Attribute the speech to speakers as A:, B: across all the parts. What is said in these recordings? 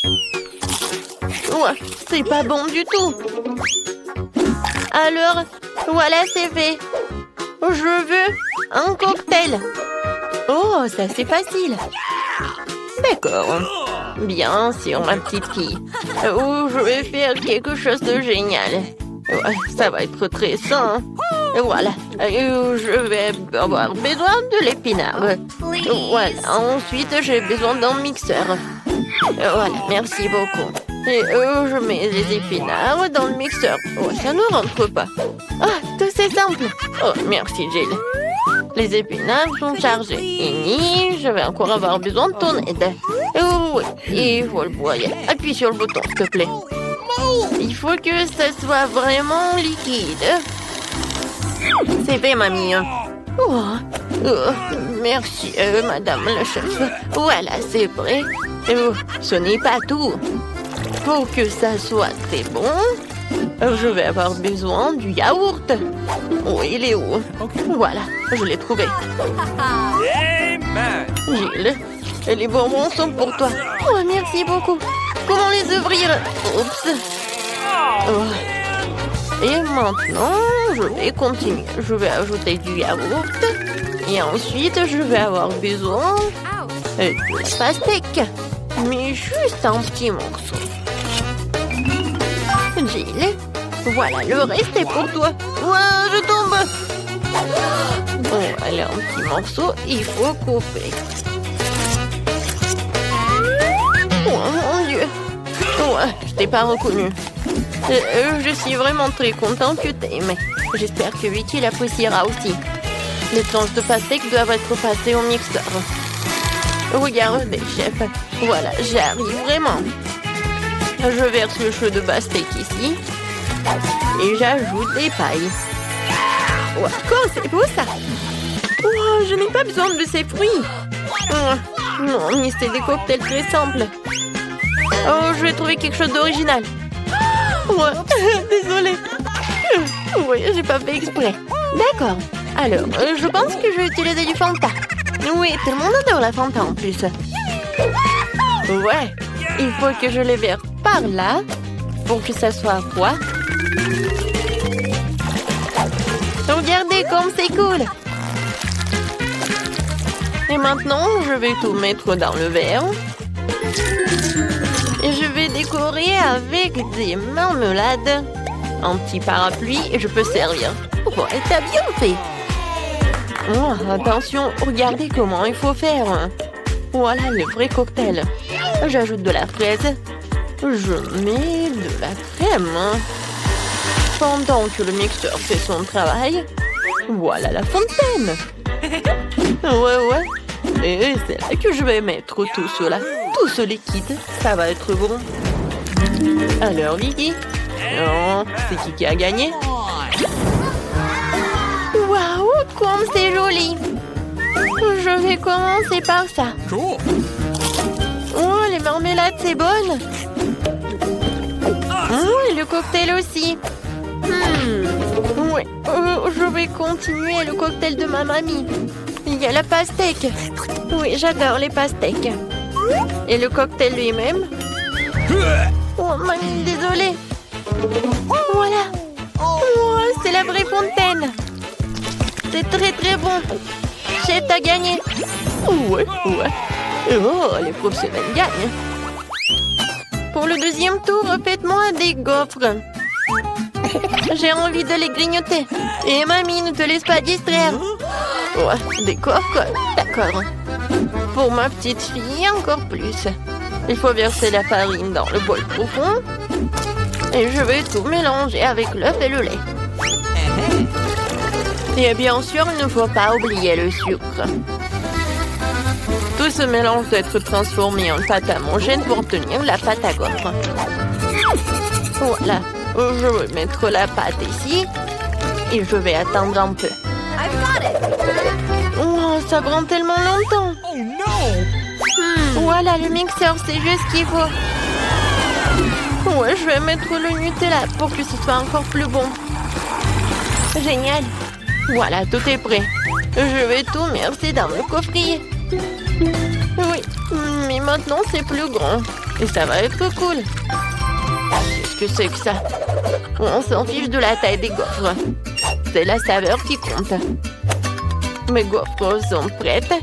A: Ouais, c'est pas bon du tout. Alors, voilà, c'est fait. Je veux un cocktail. Oh, ça c'est facile. D'accord. Bien sûr, ma petite fille. Oh, je vais faire quelque chose de génial. Ouais, ça va être très sain. Voilà. Je vais avoir besoin de l'épinard. Voilà. Ensuite, j'ai besoin d'un mixeur. Voilà, merci beaucoup. Et je mets les épinards dans le mixeur. Oh, ça ne rentre pas. Ah, tout c'est simple. Oh, merci, Jill. Les épinards sont chargés. Et je vais encore avoir besoin de ton aide. Oh, oui, il faut le broyer. Appuie sur le bouton, s'il te plaît. Il faut que ça soit vraiment liquide. C'est fait, mamie. Oh, merci, madame la chef. Voilà, c'est prêt. Oh, ce n'est pas tout. Pour que ça soit très bon, je vais avoir besoin du yaourt. Oh, il est où? Voilà, je l'ai trouvé. Gilles, les bonbons sont pour toi. Oh, merci beaucoup. Comment les ouvrir? Oups. Oh. Et maintenant, je vais continuer. Je vais ajouter du yaourt. Et ensuite, je vais avoir besoin de pastèque. Mais juste un petit morceau. Jill, voilà, le reste est pour toi. Ouah, je tombe. Bon, allez, un petit morceau, il faut couper. Oh mon Dieu. Ouais, je t'ai pas reconnu. Je suis vraiment très contente que t'aimes. J'espère que Vicky l'appréciera aussi. Les tranches de pastèque doivent être passées au mixeur. Regardez, chef. Voilà, j'arrive vraiment. Je verse le chaud de pastèque ici. Et j'ajoute des pailles. Wow, c'est beau ça. Oh, je n'ai pas besoin de ces fruits. Oh, non, mais c'est des cocktails très simples. Oh, je vais trouver quelque chose d'original. Ouais, désolée. Oui, j'ai pas fait exprès. D'accord. Alors, je pense que je vais utiliser du Fanta. Oui, tout le monde adore la Fanta en plus. Ouais, il faut que je les verse par là pour que ça soit froid. Regardez comme c'est cool. Et maintenant, je vais tout mettre dans le verre. Et je vais décorer avec des marmelades. Un petit parapluie et je peux servir. Oh, et t'as bien fait. Oh, attention, regardez comment il faut faire. Voilà le vrai cocktail. J'ajoute de la fraise. Je mets de la crème. Pendant que le mixeur fait son travail, voilà la fontaine. Ouais. Et c'est là que je vais mettre tout cela. Tout ce liquide, ça va être bon. Alors, Vicky, c'est qui a gagné? Waouh, comme c'est joli! Je vais commencer par ça. Oh, les marmelades, c'est bonne. Oh, et le cocktail aussi. Oui, je vais continuer le cocktail de ma mamie. Il y a la pastèque. Oui, j'adore les pastèques. Et le cocktail lui-même. Oh, mamie, désolée. Voilà. Oh, c'est la vraie fontaine. C'est très très bon. Chef, t'as gagné. Ouais. Oh, les professionnels gagnent. Pour le deuxième tour, faites-moi des gaufres. J'ai envie de les grignoter. Et mamie, ne te laisse pas distraire. Ouais, des gaufres, d'accord. Pour ma petite fille, encore plus. Il faut verser la farine dans le bol profond. Et je vais tout mélanger avec l'œuf et le lait. Et bien sûr, il ne faut pas oublier le sucre. Tout ce mélange doit être transformé en pâte à manger pour tenir la pâte à gaufres. Voilà, je vais mettre la pâte ici et je vais attendre un peu. Oh, ça prend tellement longtemps. Voilà, le mixeur, c'est juste ce qu'il faut. Ouais, je vais mettre le Nutella pour que ce soit encore plus bon. Génial. Voilà, tout est prêt. Je vais tout verser dans le coffrier. Oui, mais maintenant c'est plus grand. Et ça va être cool. Qu'est-ce que c'est que ça? On s'en fiche de la taille des gaufres. C'est la saveur qui compte. Mes gaufres sont prêtes.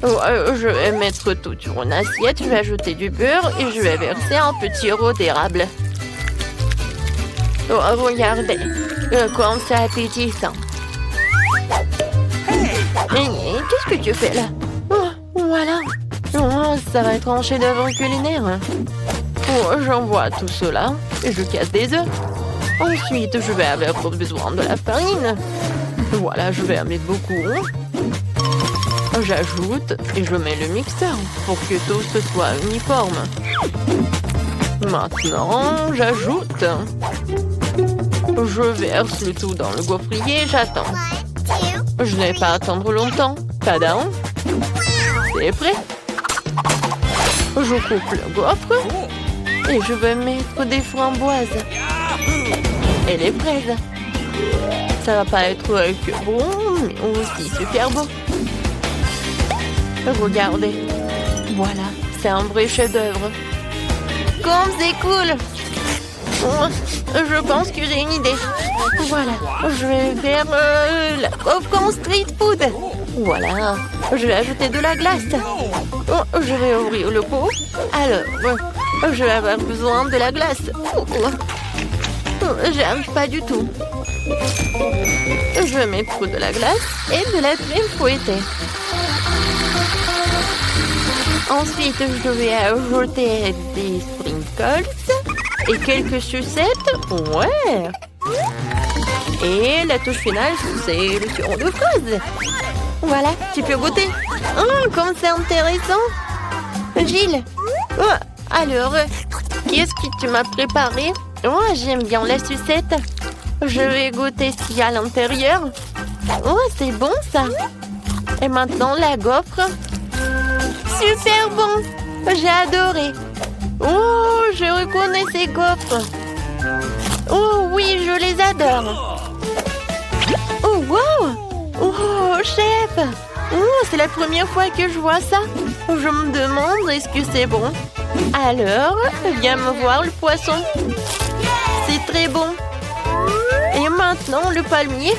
A: Je vais mettre tout sur une assiette. Je vais ajouter du beurre et je vais verser un petit sirop d'érable. Oh, regardez. Comme c'est appétissant. Qu'est-ce que tu fais là? Oh, voilà. Oh, ça va être un chef-d'œuvre culinaire. Oh, j'envoie tout cela et je casse des œufs. Ensuite, je vais avoir besoin de la farine. Voilà, je vais en mettre beaucoup. J'ajoute et je mets le mixeur pour que tout ce soit uniforme. Maintenant, j'ajoute. Je verse le tout dans le gaufrier et j'attends. Je n'ai pas à attendre longtemps. Tadam! C'est prêt. Je coupe le gaufre et je vais mettre des framboises. Et les fraises. Ça va pas être que bon, mais aussi super beau. Regardez. Voilà, c'est un vrai chef-d'œuvre. Comme c'est cool! Je pense que j'ai une idée. Voilà, je vais faire la gaufre en street food. Voilà, je vais ajouter de la glace. Je vais ouvrir le pot. Alors, je vais avoir besoin de la glace. J'arrive pas du tout. Je vais mettre de la glace et de la crème fouettée. Ensuite, je vais ajouter des sprinkles et quelques sucettes. Ouais. Et la touche finale, c'est le sirop de fraise. Voilà, tu peux goûter. Oh, comme c'est intéressant. Gilles. Oh, alors, qu'est-ce que tu m'as préparé? Oh, j'aime bien la sucette. Je vais goûter ce qu'il y a à l'intérieur. Oh, c'est bon ça. Et maintenant, la gaufre. Super bon. J'ai adoré. Oh, je reconnais ces gaufres. Oh oui, je les adore. Oh, wow. Oh, chef. Oh, c'est la première fois que je vois ça. Je me demande, est-ce que c'est bon? Alors, viens me voir le poisson. C'est très bon. Et maintenant, le palmier.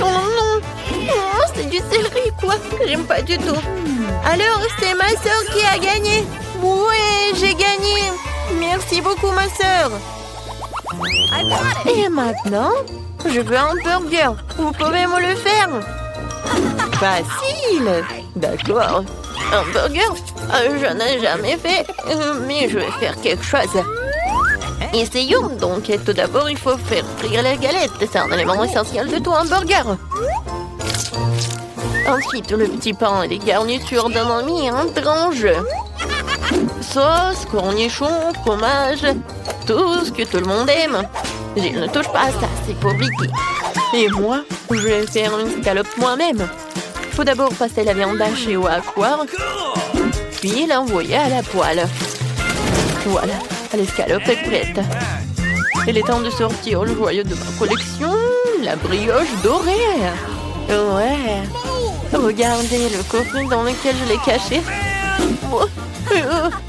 A: Oh non. Oh, c'est du céleri, quoi. J'aime pas du tout. Alors, c'est ma sœur qui a gagné. Ouais, j'ai gagné. Merci beaucoup, ma sœur. Et maintenant, je veux un burger. Vous pouvez me le faire? Facile. D'accord. Un burger? Je n'ai jamais fait, mais je vais faire quelque chose. Essayons donc. Tout d'abord, il faut faire frire les galettes. C'est un élément essentiel de tout hamburger. Ensuite, le petit pain et les garnitures de mamie entrent en jeu. Sauce, cornichons, fromage, tout ce que tout le monde aime. Je ne touche pas à ça, c'est pour Vicky. Et moi, je vais faire une escalope moi-même. Il faut d'abord passer la viande hachée au hachoir, puis l'envoyer à la poêle. Voilà, l'escalope est prête. Il est temps de sortir le joyau de ma collection, la brioche dorée. Ouais. Regardez le coffret dans lequel je l'ai caché. Oh,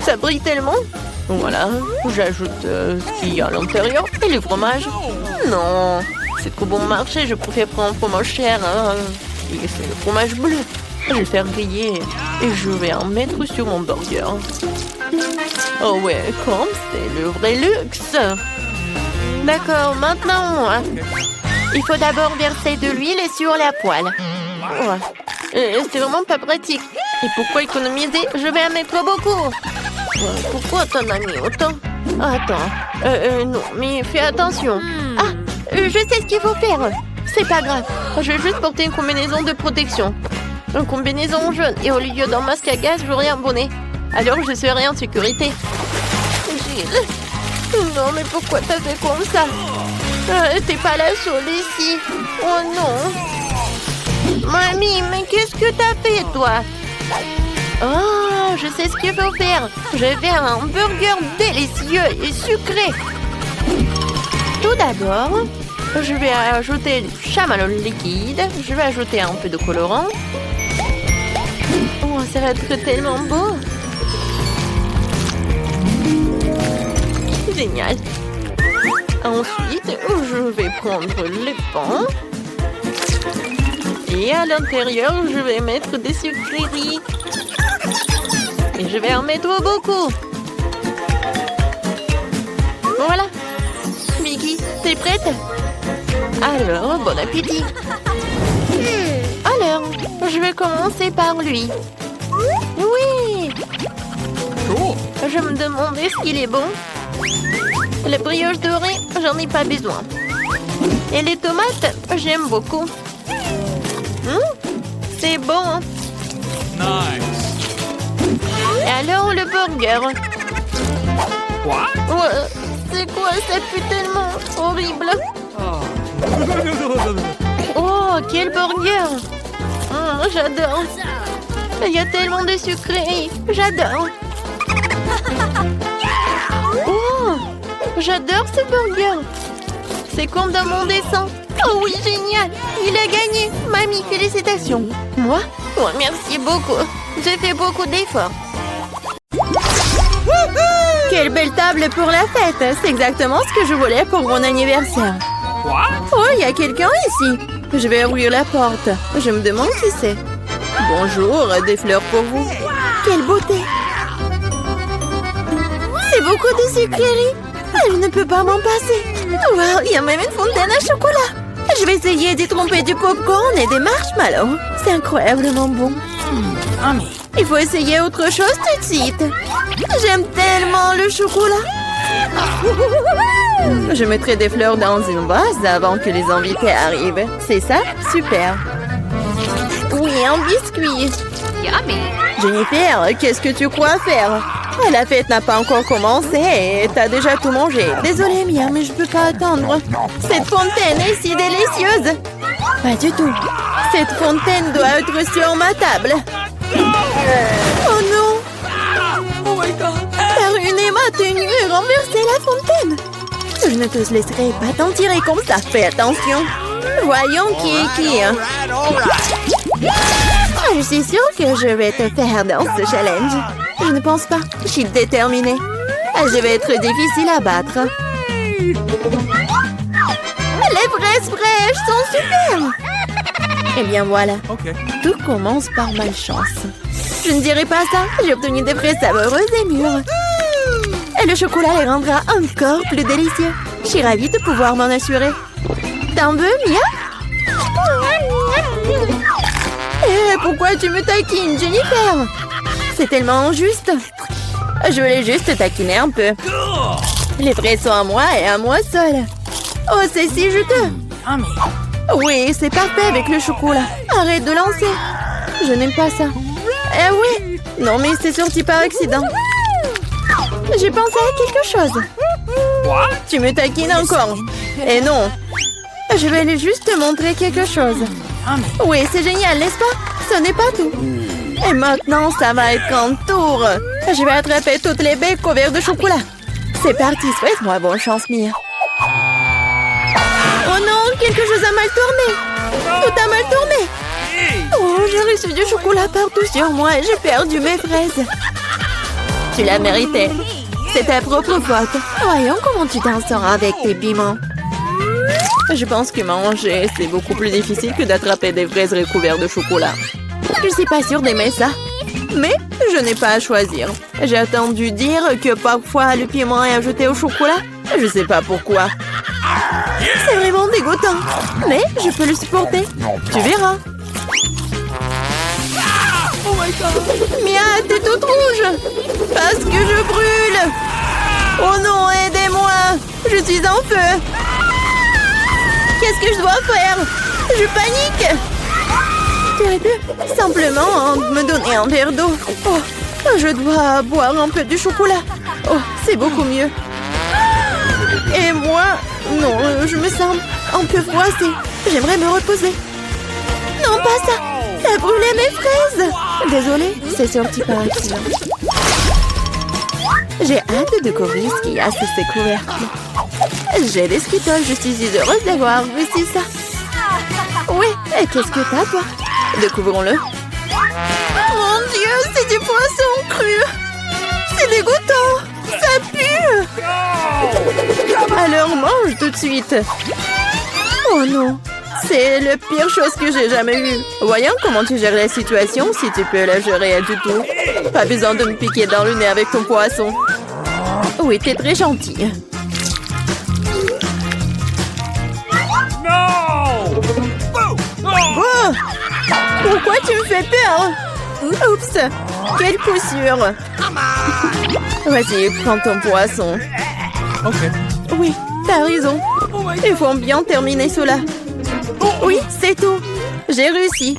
A: ça brille tellement. Voilà, j'ajoute ce qu'il y a à l'intérieur et le fromage. Non, c'est trop bon marché, je préfère prendre un fromage cher. Hein. Et c'est le fromage bleu. Je vais le faire griller et je vais en mettre sur mon burger. Oh ouais, comme c'est le vrai luxe. D'accord, maintenant moi. Il faut d'abord verser de l'huile sur la poêle. Ouais. C'est vraiment pas pratique. Et pourquoi économiser? Je vais en mettre beaucoup. Pourquoi t'en as mis autant? Attends. Non, mais fais attention. Ah, je sais ce qu'il faut faire. C'est pas grave. Je vais juste porter une combinaison de protection. Une combinaison jaune. Et au lieu d'un masque à gaz, j'aurai un bonnet. Alors je serai en sécurité. Gilles. Non, mais pourquoi t'as fait comme ça? T'es pas la seule ici. Oh non. Mamie, mais qu'est-ce que t'as fait, toi? Oh, je sais ce qu'il faut faire. Je vais faire un burger délicieux et sucré. Tout d'abord, je vais ajouter du chamallow liquide. Je vais ajouter un peu de colorant. Oh, ça va être tellement beau. génial. Ensuite, je vais prendre les pains. Et à l'intérieur, je vais mettre des sucreries. Et je vais en mettre beaucoup. Voilà. Vicky, t'es prête? Alors, bon appétit. Alors, je vais commencer par lui. Oui. Je me demandais ce qu'il est bon. La brioche dorée, j'en ai pas besoin. Et les tomates, j'aime beaucoup. C'est bon.
B: Nice.
A: Et alors, le burger.
B: What?
A: Ouais, c'est quoi? Ça pue tellement horrible. Oh, quel burger. J'adore. Il y a tellement de sucreries. J'adore. Oh, j'adore ce burger. C'est comme dans mon dessin. Oh oui, génial. Il a gagné. Mamie, félicitations. Moi? Oh, merci beaucoup. J'ai fait beaucoup d'efforts. Quelle belle table pour la fête. C'est exactement ce que je voulais pour mon anniversaire.
B: What?
A: Oh, il y a quelqu'un ici. Je vais ouvrir la porte. Je me demande qui c'est. Bonjour, des fleurs pour vous. Quelle beauté. C'est beaucoup de sucreries. Je ne peux pas m'en passer. Wow, il y a même une fontaine à chocolat. Je vais essayer d'y tromper du popcorn et des marshmallows. C'est incroyablement bon. Il faut essayer autre chose tout de suite. J'aime tellement le chocolat. Je mettrai des fleurs dans une vase avant que les invités arrivent. C'est ça? Super. Oui, un biscuit. Jennifer, qu'est-ce que tu crois faire? La fête n'a pas encore commencé et t'as déjà tout mangé. Désolée, Mia, mais je peux pas attendre. Cette fontaine est si délicieuse. Pas du tout. Cette fontaine doit être sur ma table. Oh non!
B: Oh my god.
A: T'as ruiné ma tenue et renversé la fontaine. Je ne te laisserai pas t'en tirer comme ça. Fais attention. Voyons qui est qui. Je suis sûre que je vais te faire dans ce challenge. Je ne pense pas. Je suis déterminée. Je vais être difficile à battre. Les fraises fraîches sont super. Eh bien voilà.
B: Okay.
A: Tout commence par malchance. Je ne dirai pas ça. J'ai obtenu des fraises savoureuses et mûres. Et le chocolat les rendra encore plus délicieux. Je suis ravie de pouvoir m'en assurer. T'en veux, Mia? Eh, pourquoi tu me taquines, Jennifer? C'est tellement injuste. Je voulais juste taquiner un peu. Les fraises sont à moi et à moi seule. Oh, c'est si juteux. Oui, c'est parfait avec le chocolat. Arrête de lancer. Je n'aime pas ça. Eh oui. Non, mais c'est sorti par accident. J'ai pensé à quelque chose.
B: What?
A: Tu me taquines encore. Eh non. Je vais aller juste te montrer quelque chose. Oui, c'est génial, n'est-ce pas? Ce n'est pas tout. Et maintenant, ça va être un tour. Je vais attraper toutes les baies couvertes de chocolat. C'est parti, souhaite-moi bonne chance, Mia. Oh non, quelque chose a mal tourné. Tout a mal tourné. Oh, j'ai reçu du chocolat partout sur moi et j'ai perdu mes fraises. Tu l'as mérité. C'est ta propre faute. Voyons comment tu t'en sors avec tes piments. Je pense que manger, c'est beaucoup plus difficile que d'attraper des fraises recouvertes de chocolat. Je suis pas sûre d'aimer ça. Mais je n'ai pas à choisir. J'ai entendu dire que parfois le piment est ajouté au chocolat. Je sais pas pourquoi. C'est vraiment dégoûtant. Mais je peux le supporter. Tu verras.
B: Oh my god.
A: Mia, t'es toute rouge. Parce que je brûle. Oh non, aidez-moi. Je suis en feu. Qu'est-ce que je dois faire? Je panique. Tu aurais pu simplement me donner un verre d'eau. Oh, je dois boire un peu de chocolat. Oh, c'est beaucoup mieux. Et moi, non, je me sens un peu froissée. J'aimerais me reposer. Non, pas ça. T'as brûlé mes fraises. Désolée, c'est sorti par accident. J'ai hâte de découvrir ce qu'il y a sous ces couvercles. J'ai des Skittles, je suis si heureuse d'avoir réussi ça. Oui, et qu'est-ce que t'as, toi? Découvrons-le. Mon Dieu, c'est du poisson cru. C'est dégoûtant. Ça pue. leur mange tout de suite. Oh non, c'est la pire chose que j'ai jamais vue. Voyons comment tu gères la situation, si tu peux la gérer du tout. Pas besoin de me piquer dans le nez avec ton poisson. Oui, t'es très gentil.
B: No!
A: Oh! Pourquoi tu me fais peur? Oups! Quelle poussière! Vas-y, prends ton poisson.
B: Okay.
A: Oui, t'as raison. Il faut bien terminer cela. Oui, c'est tout. J'ai réussi.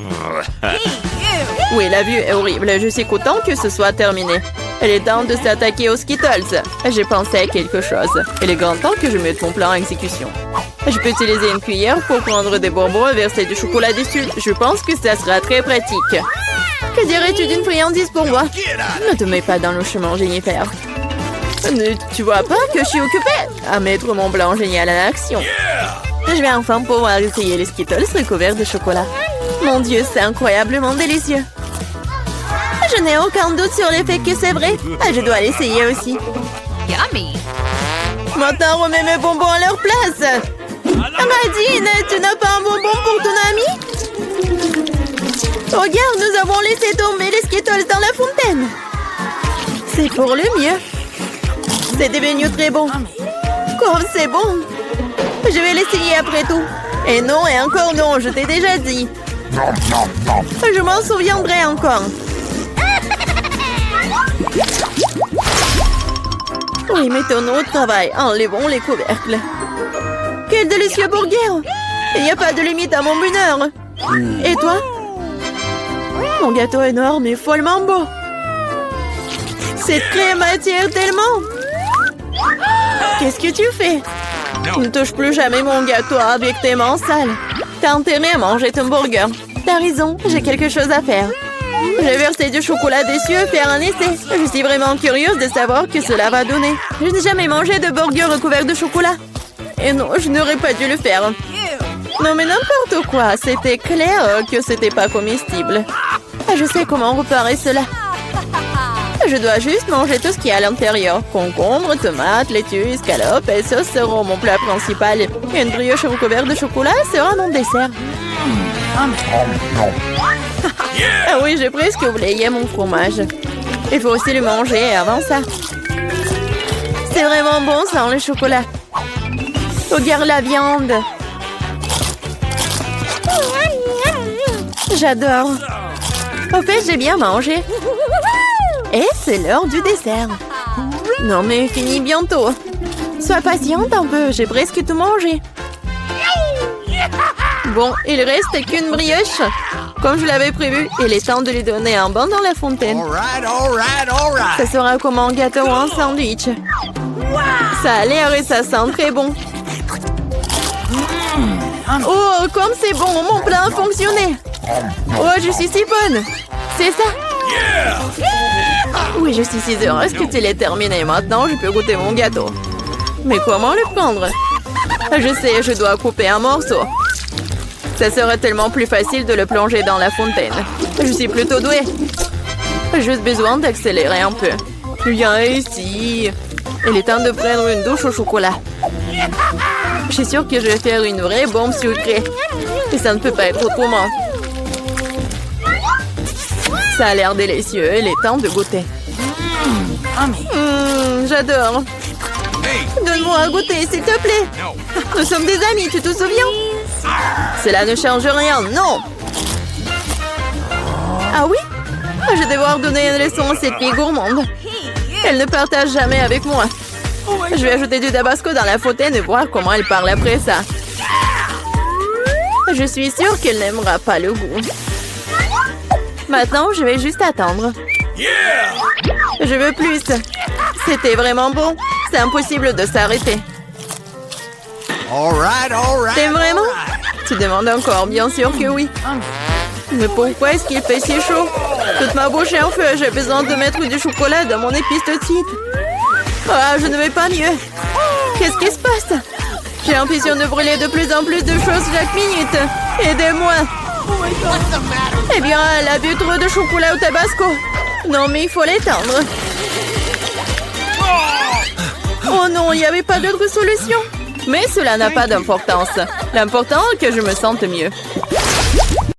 A: Oui, la vue est horrible. Je suis content que ce soit terminé. Il est temps de s'attaquer aux Skittles. J'ai pensé à quelque chose. Il est grand temps que je mette mon plan en exécution. Je peux utiliser une cuillère pour prendre des bonbons et verser du chocolat dessus. Je pense que ça sera très pratique. Que dirais-tu d'une friandise pour moi? Ne te mets pas dans le chemin, Jennifer. Tu vois pas que je suis occupée à mettre mon blanc génial en action. Je vais enfin pouvoir essayer les Skittles recouverts de chocolat. Mon Dieu, c'est incroyablement délicieux. Je n'ai aucun doute sur le fait que c'est vrai. Je dois l'essayer aussi.
C: Yummy.
A: Maintenant, remets mes bonbons à leur place. Nadine, tu n'as pas un bonbon pour ton ami? Regarde, nous avons laissé tomber les Skittles dans la fontaine. C'est pour le mieux. C'est devenu très bon. Comme c'est bon. Je vais l'essayer après tout. Et non, et encore non, je t'ai déjà dit. Je m'en souviendrai encore. Oui, mettons-nous au travail. Enlevons les couvercles. Quel délicieux burger! Il n'y a pas de limite à mon bonheur. Et toi? Mon gâteau est énorme et follement beau. Cette crème attire tellement. Qu'est-ce que tu fais? Ne touche plus jamais mon gâteau avec tes mains sales. T'as intérêt à manger ton burger. T'as raison, j'ai quelque chose à faire. J'ai versé du chocolat dessus et faire un essai. Je suis vraiment curieuse de savoir que cela va donner. Je n'ai jamais mangé de burger recouvert de chocolat. Et non, je n'aurais pas dû le faire. Non mais n'importe quoi, c'était clair que c'était pas comestible. Je sais comment réparer cela. Je dois juste manger tout ce qu'il y a à l'intérieur. Concombre, tomates, laitue, escalope et sauce seront mon plat principal. Et une brioche recouverte de chocolat sera mon dessert. Ah oui, j'ai presque oublié mon fromage. Il faut aussi le manger avant ça. C'est vraiment bon sans le chocolat. Regarde la viande. J'adore. Au fait, j'ai bien mangé. Et c'est l'heure du dessert. Non mais fini bientôt. Sois patiente un peu, j'ai presque tout mangé. Bon, il reste qu'une brioche. Comme je l'avais prévu, il est temps de lui donner un bain dans la fontaine. Ça sera comme un gâteau ou un sandwich. Ça a l'air et ça sent très bon. Oh, comme c'est bon, mon plan a fonctionné. Oh, je suis si bonne. C'est ça? Oui, je suis si heureuse que tu l'aies terminé. Maintenant, je peux goûter mon gâteau. Mais comment le prendre? Je sais, je dois couper un morceau. Ça serait tellement plus facile de le plonger dans la fontaine. Je suis plutôt douée. J'ai juste besoin d'accélérer un peu. Viens ici. Il est temps de prendre une douche au chocolat. Je suis sûre que je vais faire une vraie bombe sucrée. Et ça ne peut pas être autrement. Ça a l'air délicieux. Il est temps de goûter. J'adore. Donne-moi à goûter, s'il te plaît. Nous sommes des amis, tu te souviens? Cela ne change rien, non. Ah oui? Je vais devoir donner une leçon à cette fille gourmande. Elle ne partage jamais avec moi. Je vais ajouter du tabasco dans la fontaine et voir comment elle parle après ça. Je suis sûre qu'elle n'aimera pas le goût. Maintenant, je vais juste attendre. Je veux plus. C'était vraiment bon. C'est impossible de s'arrêter. T'aimes vraiment? Tu demandes encore, bien sûr que oui. Mais pourquoi est-ce qu'il fait si chaud? Toute ma bouche est en feu. J'ai besoin de mettre du chocolat dans mon épice de suite. Ah, je ne vais pas mieux. Qu'est-ce qui se passe? J'ai l'impression de brûler de plus en plus de choses chaque minute. Aidez-moi. Eh bien, elle a bu trop de chocolat au tabasco. Non, mais il faut l'éteindre. Oh non, il n'y avait pas d'autre solution. Mais cela n'a pas d'importance. L'important est que je me sente mieux.